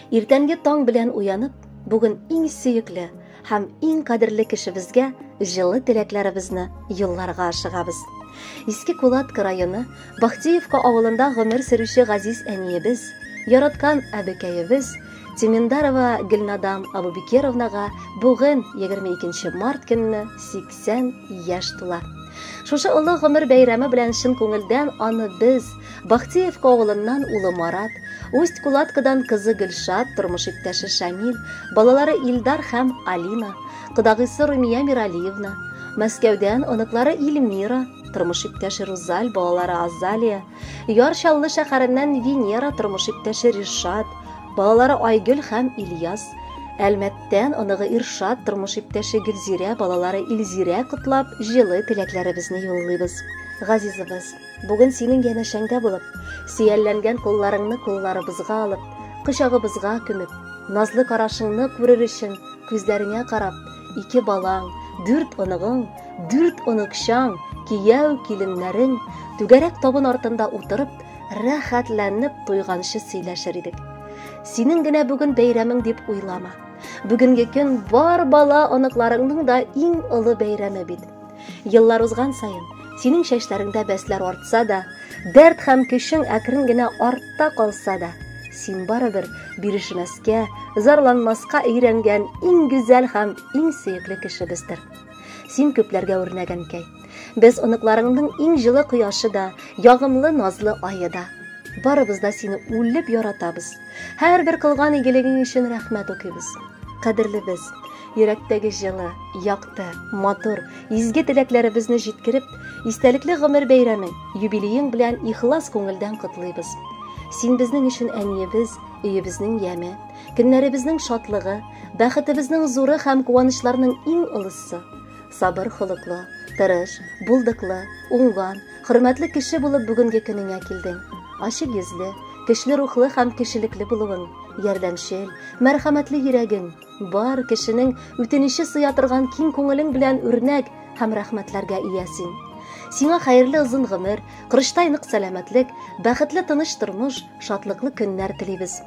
Иртәнге таң белән уянып, бүген иң сөекле һәм иң кадерле кешебезгә җылы теләкләребезне юлларга ашыгабыз. Иске Кулатка районы Бахтиевка авылында гомер сөрүче газиз әниебез, яраткан әбекәебез Тиминдарова Гөлнадам Абубекировнага бүген 22 март көнне 80 яшь тула. Шушы олы гомер бәйрәме белән шын күңелдән аны без Бахтиевка авылыннан улы Марат, Усть Кулаткадан кызы Гөлшат, тормыш иптәше Шамил, балалары Илдар һәм Алина, кодагысы Румия Миралиевна, Мәскәүдән оныклары Илмира, тормыш иптәше Рузаль, балалары Азалия, Ярчаллы шәһәреннән Венера, тормыш иптәше Ришат, балалары Айгөл һәм Ильяс, Әлмәттән оныгы Иршат, тормыш иптәше Гөлзирә, балалары Илзирә котлап, җылы теләкләребезне юллыйбыз. Газизыбыз, бүген синең янәшәңдә булып, сөялләнгән кулларыңны кулларыбызга алып, кочагыбызга күмеп, назлы карашыңны күрер өчен күзләреңә карап, 2 балаң, 4 оныгың, 4 оныкчаң, кияү киленнәрең түгәрәк табын артында утырып, рәхәтләнеп туйганчы сөйләшер идек. Синең генә бүген бәйрәмең дип уйлама. Бүгенге көн бар бала оныкларыңның да иң олы бәйрәме бит. Еллар узган сайын синең чәчләреңдә бәсләр артса да, дәрт һәм көчең әкрен генә артта калса да, син барыбер бирешмәскә, зарланмаска өйрәнгән иң гүзәл һәм иң сөекле кешебездер. Син күпләргә үрнәгәнкәй. Без оныкларыңның иң җылы кояшы да, ягымлы назлы айы да. Барыбыз да сине үлеп яратабыз. Һәрбер кылган игелегең өчен рәхмәт укыйбыз. Кадерле без, йөрәктәге җылы, якты, матур, изге теләкләребезне җиткереп, истәлекле гомер бәйрәмен, юбилеең белән ихлас күңелдән котлыйбыз. Син безнең өчен әниебез, өебезнең яме, көннәребезнең шатлыгы, бәхетебезнең зуры һәм куанычларның иң олысы. Сабыр холыклы, тырыш, булдыклы, уңган, хөрмәтле кеше булып бүгенге көнеңә килдең. Ачык йөзле, көчле рухлы һәм кешелекле булуың, ярдәмчел, мәрхәмәтле йөрәгең, бар кешенең үтенече сыя торган киң күңелең белән үрнәк һәм рәхмәтләргә иясин. Сиңа хәерле озын гомер, кырыштай нык сәламәтлек, бәхетле тыныч тормыш, шатлыклы көннәр телибез.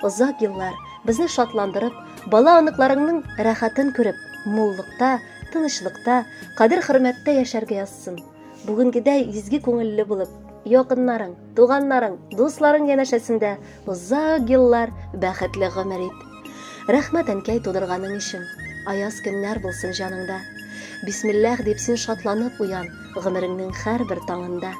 Озак еллар безне шатландырып, бала аныкларыңның рәхәтен күреп, муллыкта, тынычлыкта, кадер-хөрмәттә яшәргә язсын. Бүгенгедәй изге күңелле булып, якыннарың, туганнарың, дусларың янәшәсендә озак еллар бәхетле гомер ит. Рәхмәт әнкәй тудырганың өчен. Аяз көннәр булсын җаныңда. Бисмиллаһ дип син шатланып уян гомереңнең һәрбер таңында.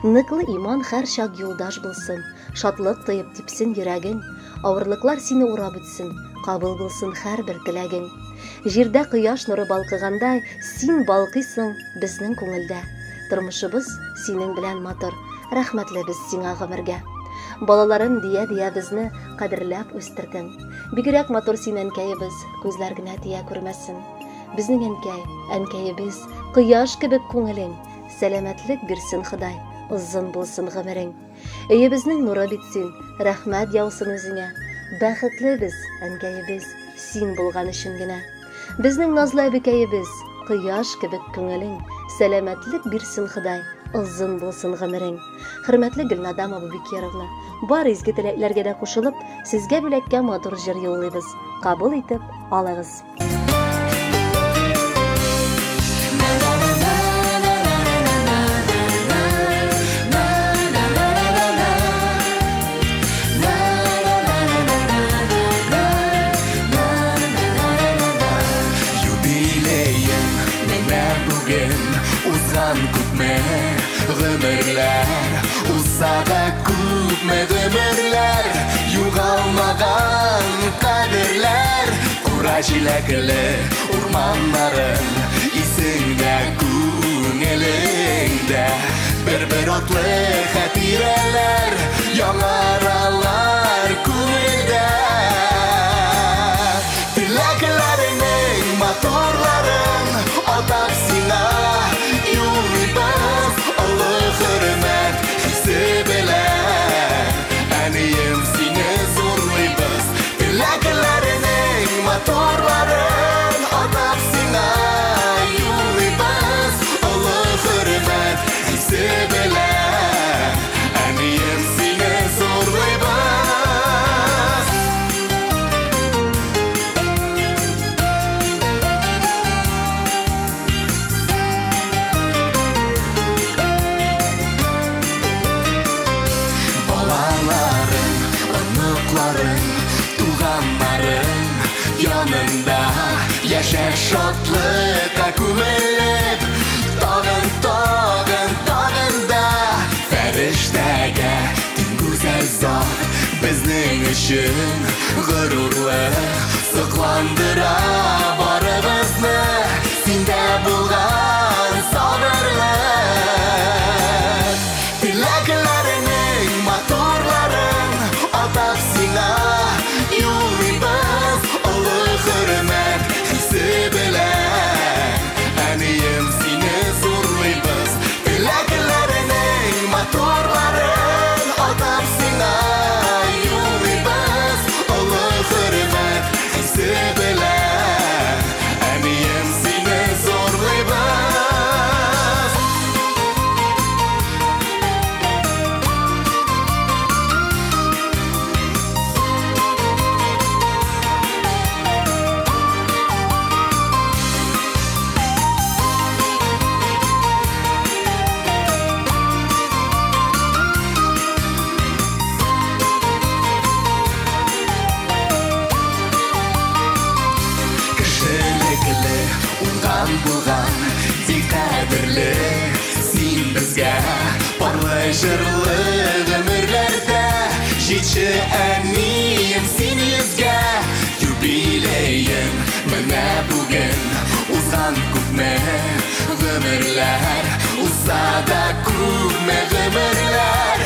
Ныклы иман һәр чак юлдаш булсын. Шатлык тоеп типсен йөрәгең. Авырлыклар сине урап үтсен. Кабул булсын һәрбер теләгең. Җирдә кояш нуры балкыгандай, син балкыйсың безнең күңелдә. Тормышыбыз синең белән матур, рәхмәтле без сиңа гомергә. Балаларым дия безне кадерләп үстердең. Бигрәк матур син әнкәебез, күзләр генә тия күрмәсен. Безнең әнкәебез, кояш кебек күңелең, сәламәтлек бирсен Ходай, озын булсын гомерең. Өебезнең нуры битсен, рәхмәт яусын үзеңә. Бәхетле без, әнкәебез, син булган өчен генә. Безнең назлы әбекәебез, кояш кебек күңелең, сәламәтлек бирсен Ходай, озын булсын гомерең. Хөрмәтле Гөлнадам Абубекировна, бар изге теләкләргә дә кушылып, сезгә бүләккә матур җыр юллыйбыз. Кабул итеп алыгыз. Гомерләр, усада күпме гомерләр, югалмаган кадерләр, кура җиләкле урманнарың, исеңдә күңелеңдә, бер атлы хатирәләр, яңаралар күңелдә. Теләкләреңнең моторларын атап сиңа юллыйбыз, олы хөрмәт хисе белән, әнием сине зурлыйбыз. Теләкләреңнең моторларын атап сиңа юллыйбыз, олы хөрмәт хисе белән, әнием сине зурлыйбыз. Bağrında yaşa şadlığa gömülüp Tağında Feriştəgə tüm güzel zat Bizning üçün gururlu Sıqlandıra barımızı Sində bulğan sabırlıq Diləklərinin motorların Ataq sina yoluyuz Ulu hürmet hissi bilən Əniyim seni zorlayız Diləklərinin motorların Ataq sina yoluyuz Ulu hürmet hissi bilən Əniyim seni zorlayız Kişilikli, ungan bulgan, diktadirli Sen bizga parlı jırlı ömürlerde Жетші әнiyim sen yüzge Юбилейim міне бүгін Узған көпме ғүмірлер Узса да көпме ғүмірлер